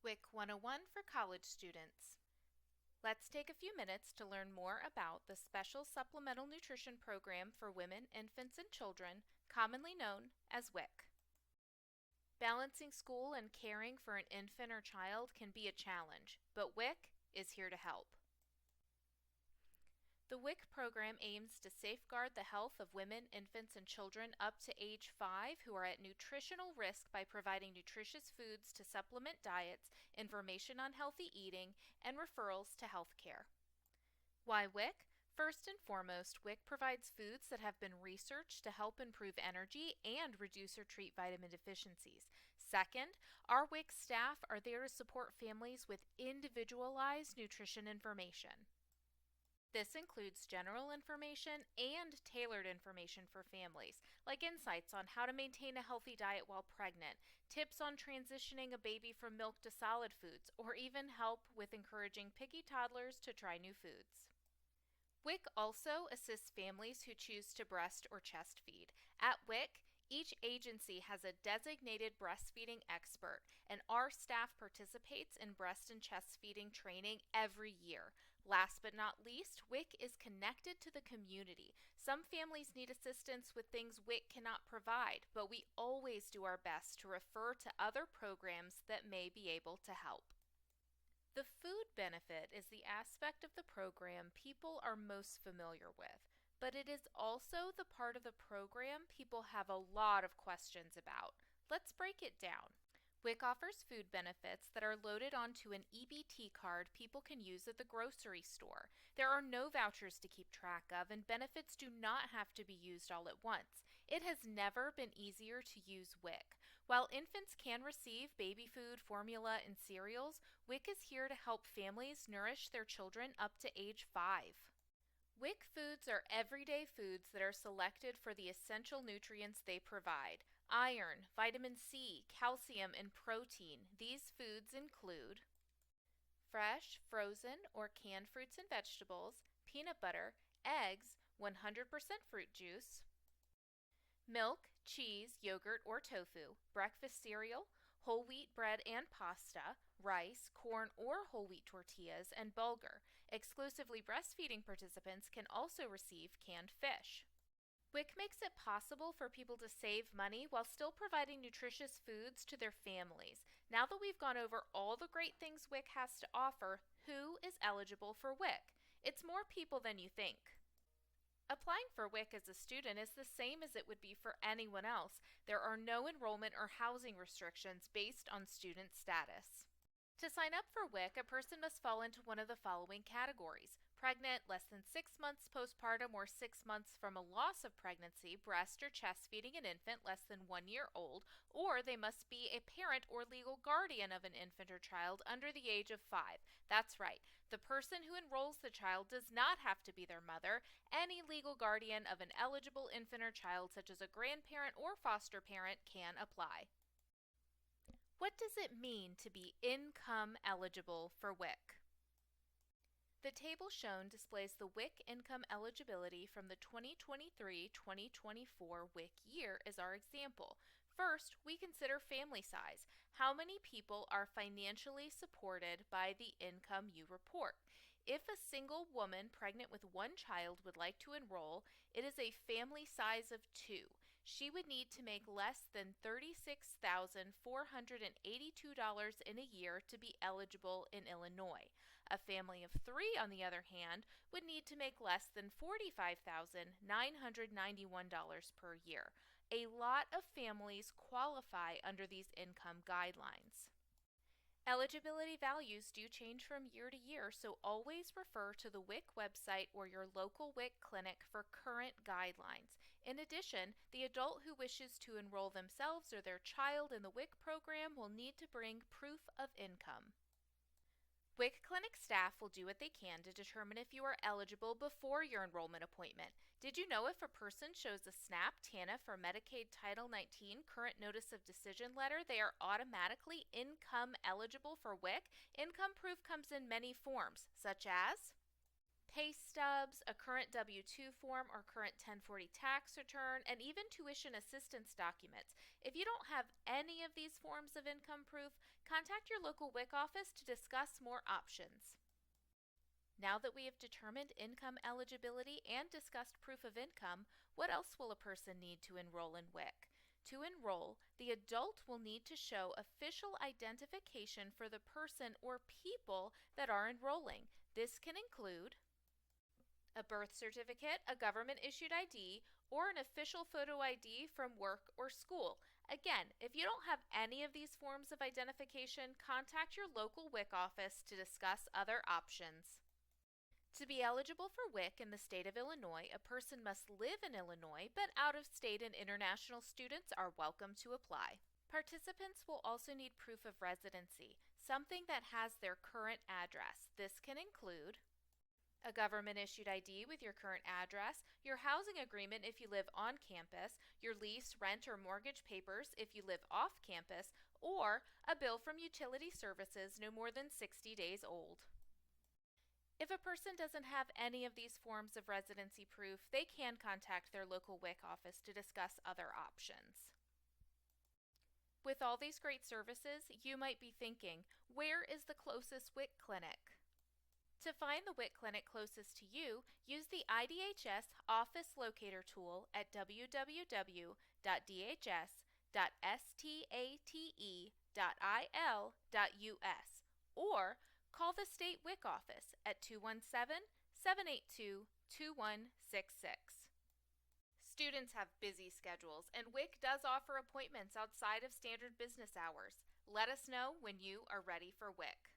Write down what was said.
WIC 101 for college students. Let's take a few minutes to learn more about the Special Supplemental Nutrition Program for Women, Infants, and Children, commonly known as WIC. Balancing school and caring for an infant or child can be a challenge, but WIC is here to help. The WIC program aims to safeguard the health of women, infants, and children up to age 5 who are at nutritional risk by providing nutritious foods to supplement diets, information on healthy eating, and referrals to health care. Why WIC? First and foremost, WIC provides foods that have been researched to help improve energy and reduce or treat vitamin deficiencies. Second, our WIC staff are there to support families with individualized nutrition information. This includes general information and tailored information for families, like insights on how to maintain a healthy diet while pregnant, tips on transitioning a baby from milk to solid foods, or even help with encouraging picky toddlers to try new foods. WIC also assists families who choose to breast or chest feed. At WIC, each agency has a designated breastfeeding expert, and our staff participates in breast and chest feeding training every year. Last but not least, WIC is connected to the community. Some families need assistance with things WIC cannot provide, but we always do our best to refer to other programs that may be able to help. The food benefit is the aspect of the program people are most familiar with, but it is also the part of the program people have a lot of questions about. Let's break it down. WIC offers food benefits that are loaded onto an EBT card people can use at the grocery store. There are no vouchers to keep track of, and benefits do not have to be used all at once. It has never been easier to use WIC. While infants can receive baby food, formula, and cereals, WIC is here to help families nourish their children up to age 5. WIC foods are everyday foods that are selected for the essential nutrients they provide: iron, vitamin C, calcium, and protein. These foods include fresh, frozen, or canned fruits and vegetables, peanut butter, eggs, 100% fruit juice, milk, cheese, yogurt, or tofu, breakfast cereal, whole wheat bread and pasta, rice, corn, or whole wheat tortillas, and bulgur. Exclusively breastfeeding participants can also receive canned fish. WIC makes it possible for people to save money while still providing nutritious foods to their families. Now that we've gone over all the great things WIC has to offer, who is eligible for WIC? It's more people than you think. Applying for WIC as a student is the same as it would be for anyone else. There are no enrollment or housing restrictions based on student status. To sign up for WIC, a person must fall into one of the following categories: pregnant, less than 6 months postpartum or 6 months from a loss of pregnancy, breast or chest feeding an infant less than 1 year old, or they must be a parent or legal guardian of an infant or child under the age of 5. That's right, the person who enrolls the child does not have to be their mother. Any legal guardian of an eligible infant or child, such as a grandparent or foster parent, can apply. What does it mean to be income eligible for WIC? The table shown displays the WIC income eligibility from the 2023-2024 WIC year as our example. First, we consider family size. How many people are financially supported by the income you report? If a single woman pregnant with 1 child would like to enroll, it is a family size of 2. She would need to make less than $36,482 in a year to be eligible in Illinois. A family of 3, on the other hand, would need to make less than $45,991 per year. A lot of families qualify under these income guidelines. Eligibility values do change from year to year, so always refer to the WIC website or your local WIC clinic for current guidelines. In addition, the adult who wishes to enroll themselves or their child in the WIC program will need to bring proof of income. WIC clinic staff will do what they can to determine if you are eligible before your enrollment appointment. Did you know if a person shows a SNAP, TANF, or Medicaid Title 19 current notice of decision letter, they are automatically income eligible for WIC? Income proof comes in many forms, such as Pay stubs, a current W-2 form or current 1040 tax return, and even tuition assistance documents. If you don't have any of these forms of income proof, contact your local WIC office to discuss more options. Now that we have determined income eligibility and discussed proof of income, what else will a person need to enroll in WIC? To enroll, the adult will need to show official identification for the person or people that are enrolling. This can include a birth certificate, a government-issued ID, or an official photo ID from work or school. Again, if you don't have any of these forms of identification, contact your local WIC office to discuss other options. To be eligible for WIC in the state of Illinois, a person must live in Illinois, but out-of-state and international students are welcome to apply. Participants will also need proof of residency, something that has their current address. This can include a government-issued ID with your current address, your housing agreement if you live on campus, your lease, rent, or mortgage papers if you live off campus, or a bill from utility services no more than 60 days old. If a person doesn't have any of these forms of residency proof, they can contact their local WIC office to discuss other options. With all these great services, you might be thinking, where is the closest WIC clinic? To find the WIC clinic closest to you, use the IDHS Office Locator tool at www.dhs.state.il.us or call the state WIC office at 217-782-2166. Students have busy schedules, and WIC does offer appointments outside of standard business hours. Let us know when you are ready for WIC.